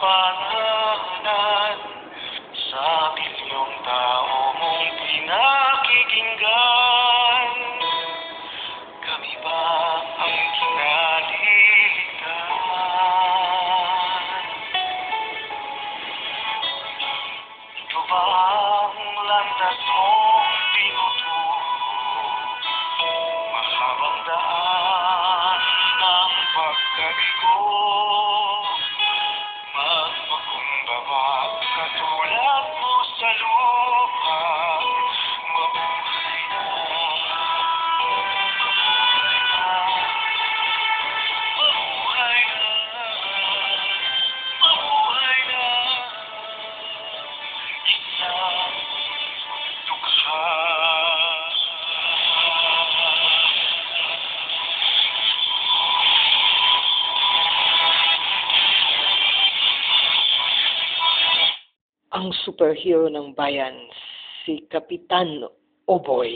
kapanganahan sa milyong tao mong pinakikinggan. Kami ba ang kinaliligtaan? Ito ba ang landas mong tinuturo? Mahabang daan ng pagkabigo, magpakumbaba katulad mo sa lupa. Mabuhay na, mabuhay na, mabuhay na, mabuhay na, isang dukha. Ang superhero ng bayan, si Kapitan Oboy.